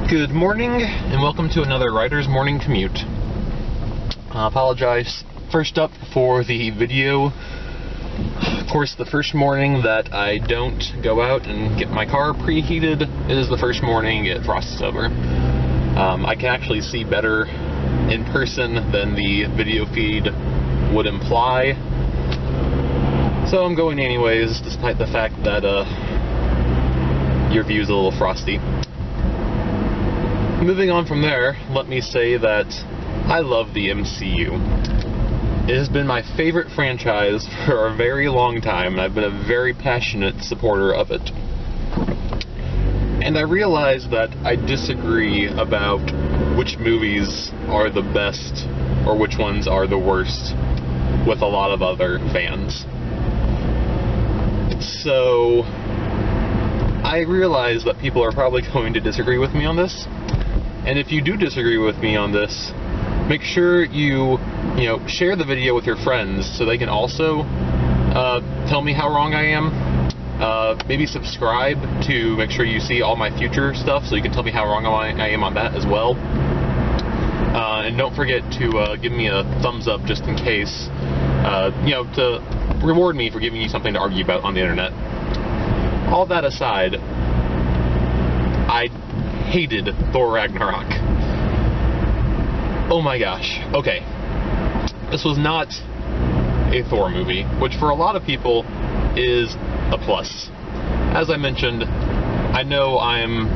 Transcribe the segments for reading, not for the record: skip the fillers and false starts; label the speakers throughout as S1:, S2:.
S1: Good morning, and welcome to another Writer's Morning Commute. I apologize first up for the video. Of course, the first morning that I don't go out and get my car preheated is the first morning it frosts over. I can actually see better in person than the video feed would imply. So I'm going anyways, despite the fact that your view's a little frosty. Moving on from there, let me say that I love the MCU. It has been my favorite franchise for a very long time, and I've been a very passionate supporter of it. And I realize that I disagree about which movies are the best or which ones are the worst with a lot of other fans. So I realize that people are probably going to disagree with me on this. And if you do disagree with me on this, make sure you share the video with your friends so they can also tell me how wrong I am. Maybe subscribe to make sure you see all my future stuff so you can tell me how wrong I am on that as well. And don't forget to give me a thumbs up just in case, to reward me for giving you something to argue about on the internet. All that aside, I hated Thor Ragnarok. Oh my gosh. Okay. This was not a Thor movie, which for a lot of people is a plus. As I mentioned, I know I'm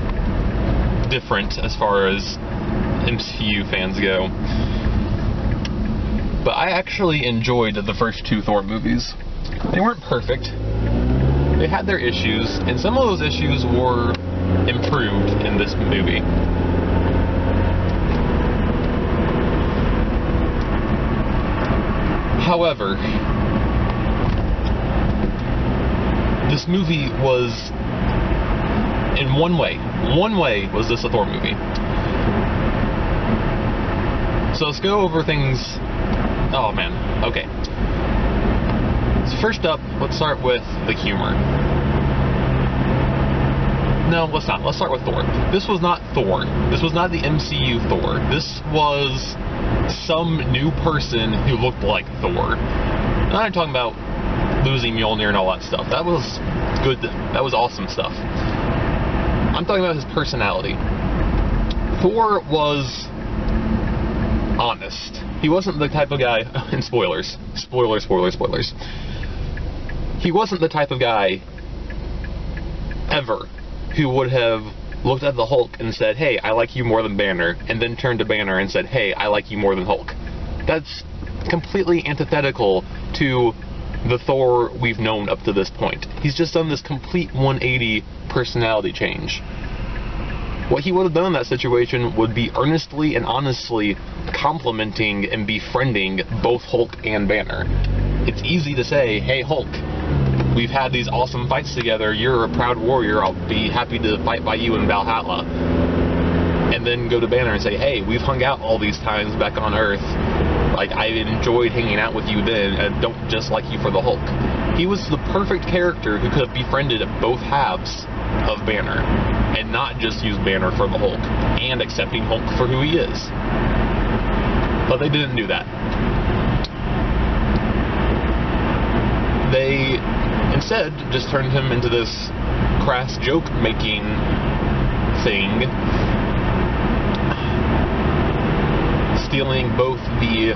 S1: different as far as MCU fans go, but I actually enjoyed the first two Thor movies. They weren't perfect. They had their issues, and some of those issues were improved in this movie. However, this movie was, in one way was this a Thor movie. So let's go over things. Oh man, okay. So first up, let's start with the humor. No, let's not. Let's start with Thor. This was not Thor. This was not the MCU Thor. This was some new person who looked like Thor. I'm not talking about losing Mjolnir and all that stuff. That was good. That was awesome stuff. I'm talking about his personality. Thor was honest. He wasn't the type of guy, and spoilers. He wasn't the type of guy ever who would have looked at the Hulk and said, hey, I like you more than Banner, and then turned to Banner and said, hey, I like you more than Hulk. That's completely antithetical to the Thor we've known up to this point. He's just done this complete 180 personality change. What he would have done in that situation would be earnestly and honestly complimenting and befriending both Hulk and Banner. It's easy to say, hey Hulk, we've had these awesome fights together, you're a proud warrior, I'll be happy to fight by you in Valhalla. And then go to Banner and say, hey, we've hung out all these times back on Earth. Like, I enjoyed hanging out with you then, and don't just like you for the Hulk. He was the perfect character who could have befriended both halves of Banner, and not just use Banner for the Hulk, and accepting Hulk for who he is. But they didn't do that. They instead just turned him into this crass joke-making thing, stealing both the...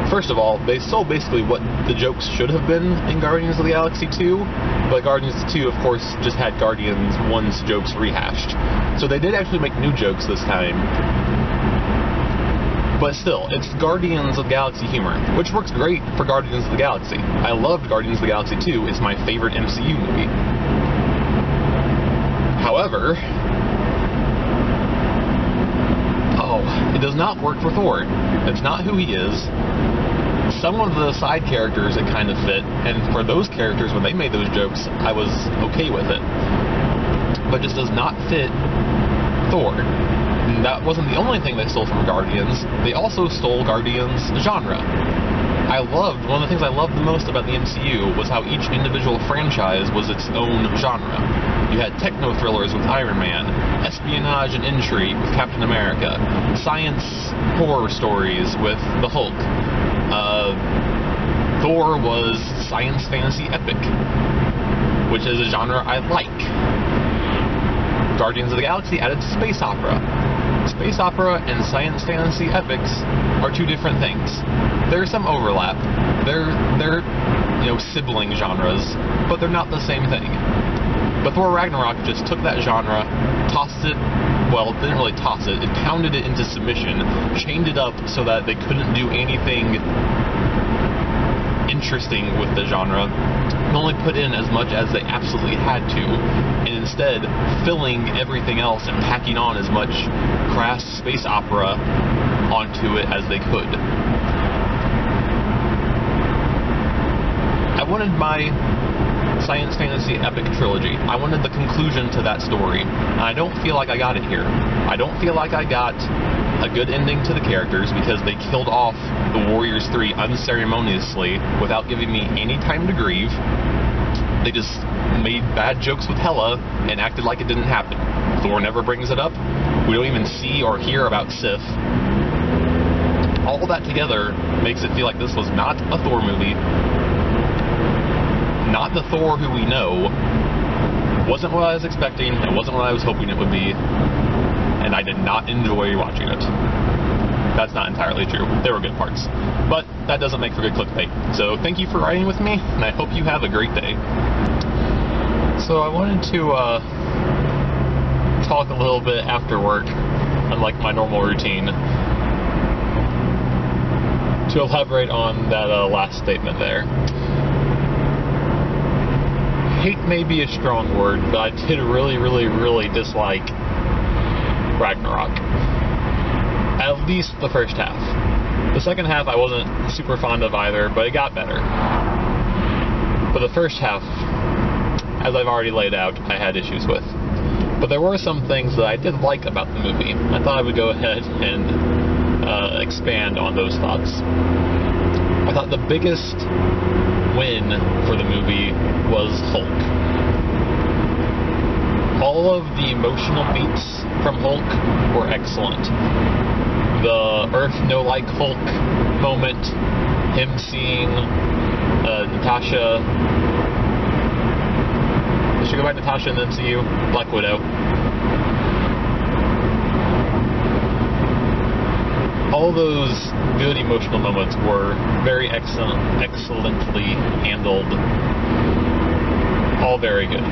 S1: First of all, they stole basically what the jokes should have been in Guardians of the Galaxy 2, but Guardians 2, of course, just had Guardians 1's jokes rehashed. So they did actually make new jokes this time. But still, it's Guardians of the Galaxy humor, which works great for Guardians of the Galaxy. I loved Guardians of the Galaxy 2. It's my favorite MCU movie. However, it does not work for Thor. It's not who he is. Some of the side characters it kind of fit, and for those characters, when they made those jokes, I was okay with it. But it just does not fit Thor. And that wasn't the only thing they stole from Guardians. They also stole Guardians genre. One of the things I loved the most about the MCU was how each individual franchise was its own genre. You had techno thrillers with Iron Man, espionage and intrigue with Captain America, science horror stories with the Hulk. Thor was science fantasy epic, which is a genre I like. Guardians of the Galaxy added space opera. Space opera and science fantasy epics are two different things. There's some overlap. They're sibling genres, but they're not the same thing. But Thor Ragnarok just took that genre, tossed it, well, didn't really toss it, it pounded it into submission, chained it up so that they couldn't do anything interesting with the genre, and only put in as much as they absolutely had to, and instead filling everything else and packing on as much crass space opera onto it as they could. I wanted my science fantasy epic trilogy. I wanted the conclusion to that story, and I don't feel like I got it here. I don't feel like I got a good ending to the characters because they killed off the Warriors 3 unceremoniously without giving me any time to grieve. They just made bad jokes with Hela and acted like it didn't happen. Thor never brings it up. We don't even see or hear about Sif. All that together makes it feel like this was not a Thor movie. Not the Thor who we know. Wasn't what I was expecting. It wasn't what I was hoping it would be. And I did not enjoy watching it. That's not entirely true. There were good parts. But that doesn't make for good clickbait. So thank you for riding with me, and I hope you have a great day. So I wanted to talk a little bit after work, unlike my normal routine, to elaborate on that last statement there. Hate may be a strong word, but I did really dislike Ragnarok. At least the first half. The second half I wasn't super fond of either, but it got better. But the first half, as I've already laid out, I had issues with. But there were some things that I did like about the movie. I thought I would go ahead and expand on those thoughts. I thought the biggest win for the movie was Hulk. All of the emotional beats from Hulk were excellent. The Earth No Like Hulk moment, him seeing Natasha. Did she go back to Natasha in the MCU? Black Widow. All those good emotional moments were very excellently handled. All very good.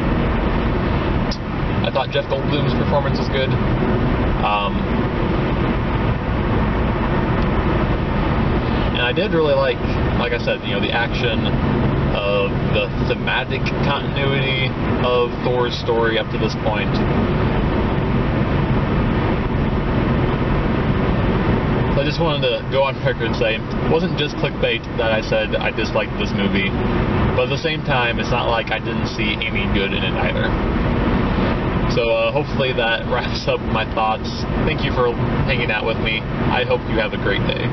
S1: I thought Jeff Goldblum's performance was good. And I did really like I said, the action of the thematic continuity of Thor's story up to this point. I just wanted to go on record and say, it wasn't just clickbait that I said I disliked this movie, but at the same time, it's not like I didn't see any good in it either. So hopefully that wraps up my thoughts. Thank you for hanging out with me. I hope you have a great day.